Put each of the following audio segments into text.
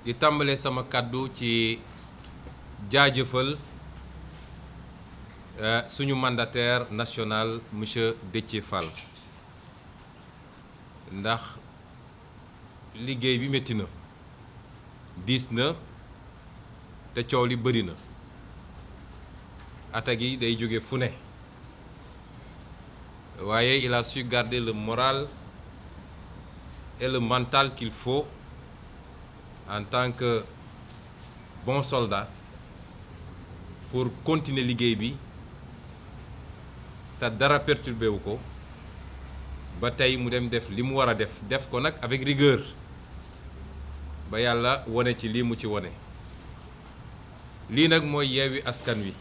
di tàmbalee sama kàddu ci jaajëfal suñu mandataire national monsieur Déthié Fall ndax liggéey bi métti na diis na te coow li bëri na attaques yi day jóge fu ne waaye il a su garder le moral et le mental qu'il faut en tant que bon soldat pour continuer liggéey bi te dara perturbé wu ko ba tey mu dem def li mu war a def ko nag avec rigueur ba yàlla wone ci lii mu ci wone lii nag mooy Yewwi Askan Wi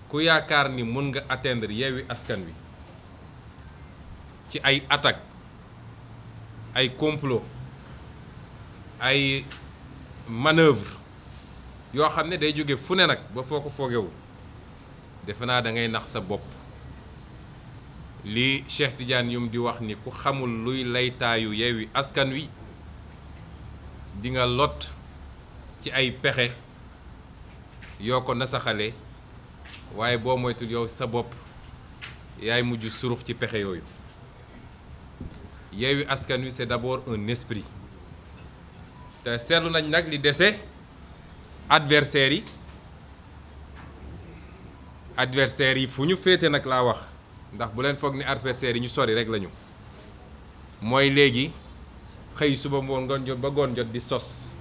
ku yaakaar ni mën nga atteindre Yewwi Askan Wi ci ay attaque ay complot ay manœuvre yoo xam ne day jóge fu ne nag ba foo ko foogewul defe naa da ngay nax sa bopp li Cheikh Tidiane Youm di wax ni ku xamul luy laytaayu Yewwi Askan Wi di nga lot ci ay pexe yoo ko nasaxale waaye boo moytul yow sa bopp yaay mujj surux ci pexe yooyu Yewwi Askan Wi c'est d'abord un esprit te seetlu nañ nag li dese adversaires yi fu ñu féete nag laa wax ndax bu leen foog ni adversaires yi ñu sori rek lañu mooy léegi xëy suba ngoon jot ba ngoon jot di sos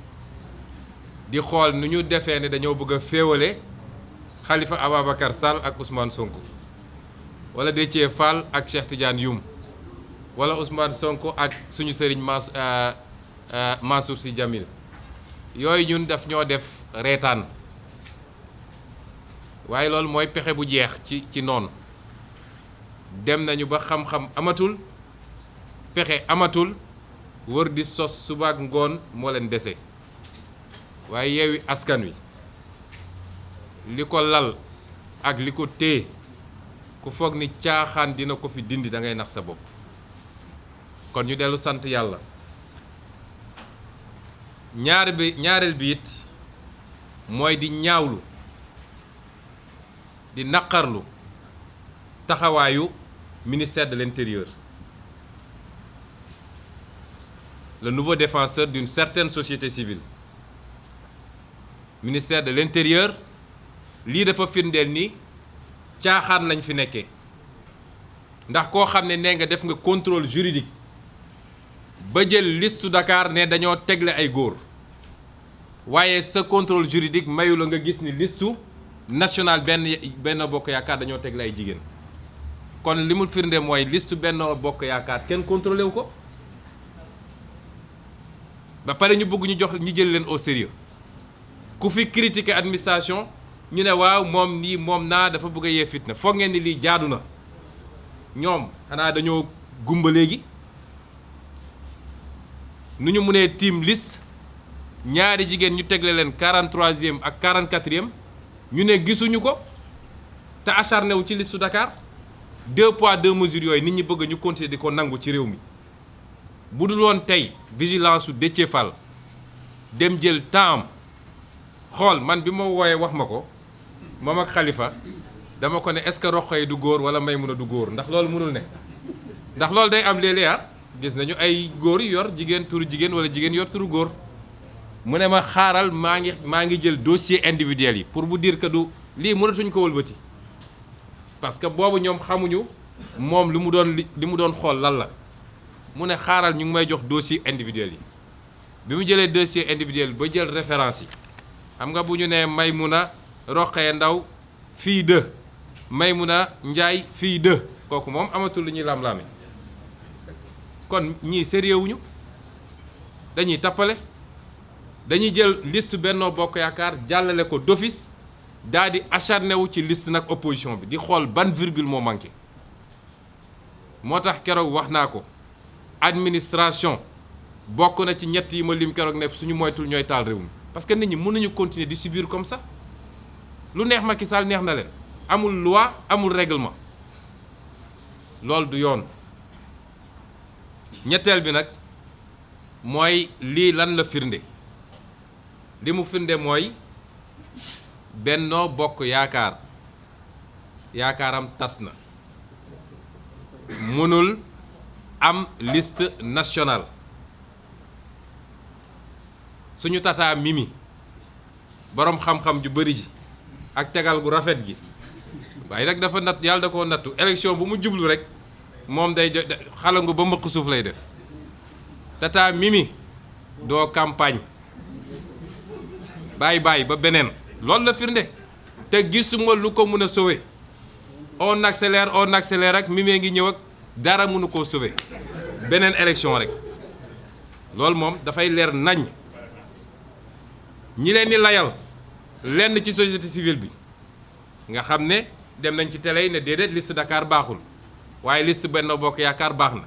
di xool nu ñu defee ne dañoo bëgg a féewale Khalifa Ababacar Sall ak Ousmane Sonko wala Déthié Fall ak Cheikh Tidiane Youm wala Ousmane Sonko ak suñu sëriñ Mansour Sy Djamil yooyu ñun daf ñoo def reetaan waaye loolu mooy pexe bu jeex ci noonu dem nañu ba xam-xam amatul pexe amatul wër di sos suba ak ngoon moo leen dese waaye Yewwi Askan Wi li ko lal ak li ko téye ku foog ni caaxaan dina ko fi dindi da ngay nax sa bopp kon ñu dellu sant yàlla ñaareel bi it mooy di ñaawlu di naqarlu taxawaayu ministère de l'Intérieur le nouveau défenseur d'une certaine société civile ministère de l'Intérieur lii dafa firndeel ni caaxaan lañ fi nekkee ndax koo xam ne nee nga def nga contrôle juridique ba jël liste Dakar ne dañoo tegle ay góor waaye sa contrôle juridique mayu la nga gis ni listu national benn bokk yaakaar dañoo tegle ay jigéen kon li mu firnde mooy listu benn bokk yaakaar kenn contrôlé wu ko ba pare ñu bëgg ñu jël leen au sérieux ku fi critiquer administration ñu ne waaw moom nii moom naa dafa bëgg a yee fitna foog ngeen ni lii jaadu na ñoom xanaa dañoo gumba léegi nu ñu mënee tiim liste ñaari jigéen ñu tegle leen 43e ak 44e ñu ne gisuñu ko te acharné wu ci liste Dakar 2 poids 2 mesures yooyu nit ñi bëgg ñu continuer di ko nangu ci réew mi bu dul woon tey vigilance su Déthié Fall dem jël temps xool man bi ma wooyee wax ma ko moom ak Khalifa dama ko ne est-ce que Rokhaya du góor wala Maymuna du góor ndax loolu mënul ne ndax loolu day am léeg-léeg gis nañu ay góor yu yor jigéen turu jigéen wala jigéen yor turu góor mu ne ma xaaral maa ngi jël dossier individuel yi pour vous dire que du lii mënatuñ ko wëlbati parce que boobu ñoom xamuñu moom li mu doon xool lan la mu ne xaaral ñu ngi may jox dossier individuel yi bi mu jëlee dossier individuel ba jël référence yi xam nga bu ñu nee Maymuna Rokhaya Ndaw fille de Maymuna Njaay fille de kooku moom amatul lu ñuy lam-laame kon ñii sérieux wuñu dañuy tappale dañuy jël liste Benno Bokk Yaakaar jàllale ko d'office daal di acharné wu ci liste nag opposition bi di xool ban virgule moo manqué moo tax keroog wax naa ko administration bokk na ci ñett yi ma lim keroog ne suñu moytul ñooy taal réew mi parce que nit ñi mën nañu continuer di subir comme ça lu neex Macky Sall neex na leen amul loi amul règlement loolu du yoon ñetteel bi nag mooy lii lan la firnde li mu firnde mooy Benno Bokk Yaakaar yaakaaram tas na mënul am liste nationale suñu tata Mimi boroom xam-xam ju bëri ji ak tegal gu rafet gi waaye nag dafa natt yàlla da koo nattu élection bu mu jublu rek moom day xalangu ba mbëq suuf lay def tata Mimi doo campagne bàyyi ba beneen loolu la firnde te gisuma lu ko mën a sauver on accélère ak Mimi ngi ñëw ak dara mënu koo sauver beneen élection rek loolu moom dafay leer nañ ñi leen di layal lenn ci société civile bi nga xam ne dem nañ ci télé yi ne déedéet liste Dakar baaxul waaye liste Benno Bokk Yaakaar baax na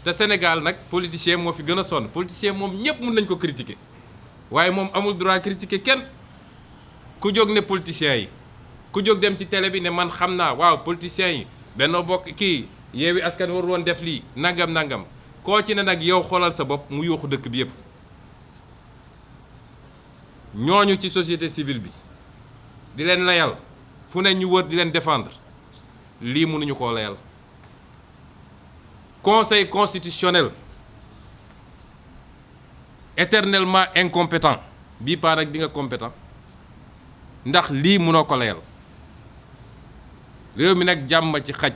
te Sénégal nag politicien moo fi gën a sonn politicien moom ñëpp mën nañ ko critiquer waaye moom amul droit critiquer kenn ku jóg ne politiciens yi ku jóg dem ci télé bi ne man xam naa waaw politiciens yi Benno Bokk kii Yewwi Askan warul woon def lii nangam koo ci ne nag yow xoolal sa bopp mu yuuxu dëkk bi yëpp ñooñu ci société civile bi di leen layal fu ne ñu wër di leen défendre lii mënuñu koo layal conseil constitutionnel éternellement incompétent bii paa nag di nga compétent ndax lii mënoo ko layal réew mi nag jàmm ci xaj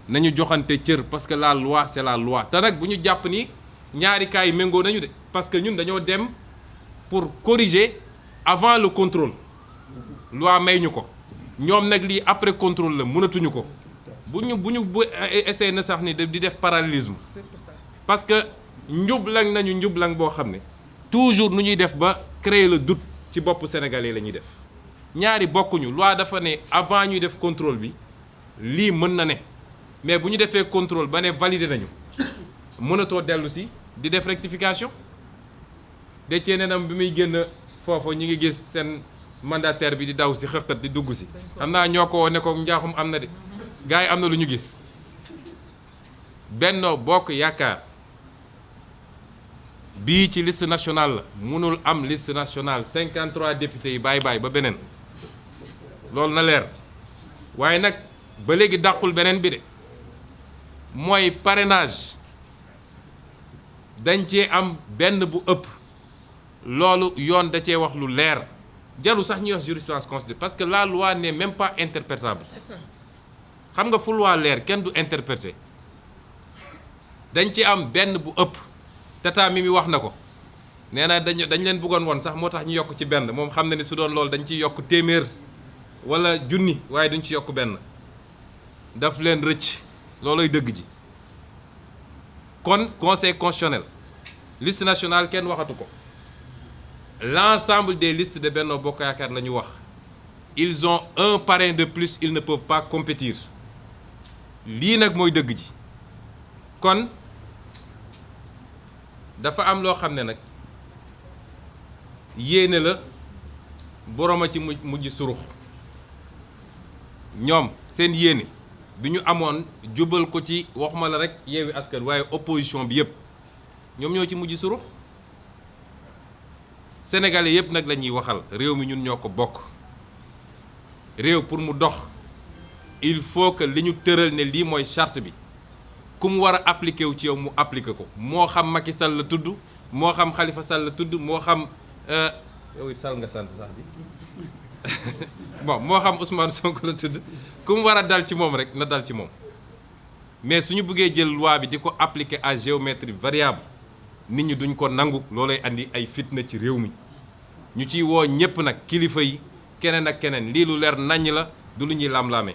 nañu joxante cër parce que la loi c'est la loi te nag bu ñu jàpp ni ñaari cas yi méngoo nañu de parce que ñun dañoo dem pour corriger avant le contrôle loi may ñu ko ñoom nag lii après contrôle la mënatuñu ko bu essayé na sax ni di def parallélisme parce que njublang nañu njublang boo xam ne toujours nu ñuy def ba créer le doute ci boppu sénégalais la ñuy def ñaari bokkuñu loi dafa ne avant ñuy def contrôle bi lii mën na ne mais bu ñu defee contrôle ba ne validé nañu mënatoo dellu si di def rectification de cee nenam bi muy génn foofu ñi ngi gis seen mandataire bi di daw si xëqat di dugg si xam naa ñoo ko ne ko njaaxum am na de gars yi am na lu ñu gis Benno Bokk Yaakaar bii ci liste nationale la mënul am liste nationale 53 députés yi bàyyi ba beneen loolu na leer waaye nag ba léegi dàqul beneen bi de mooy parrainage dañ cee am benn bu ëpp loolu yoon da cee wax lu leer jaru sax ñuy wax jurisprudence constitutionnelle parce que la loi n'est même pas interprétable xam nga fu loi leer kenn du interpréter dañ ci am benn bu ëpp tata Mimi wax na ko nee na dañ leen bëggoon woon sax moo tax ñu yokk ci benn moom xam na ni su doon loolu dañ ciy yokk téeméer wala junni waaye duñ ci yokk benn daf leen rëcc looloy dëgg ji kon conseil constitutionnel liste nationale kenn waxatu ko l'ensemble des listes de Benno Bokk Yaakaar la ñu wax ils ont un parrain de plus ils ne peuvent pas compétir lii nag mooy dëgg ji kon dafa am loo xam ne nag yéene la boroom a ci mujj surux ñoom seen yéene bi ñu amoon jubal ko ci waxuma la rek Yewwi Askan waaye opposition bi yëpp ñoom ñoo ci mujj surux sénégalais yëpp nag la ñuy waxal réew mi ñun ñoo ko bokk réew pour mu dox il faut que li ñu tëral ne lii mooy charte bi ku mu war a appliqué wu ci yow mu appliqué ko moo xam Macky Sall la tudd moo xam Khalifa Sall la tudd moo xam yow it Sall nga sant sax bi bon moo xam Ousmane Sonko la tudd ku mu war a dal ci moom rek na dal ci moom mais suñu bëggee jël loi bi di ko appliquer à géométrie variable nit ñi duñ ko nangu loolay andi ay fitna ci réew mi ñu ciy woo ñëpp nag kilifa yi keneen ak keneen lii lu leer naññ la du lu ñuy lam-laamee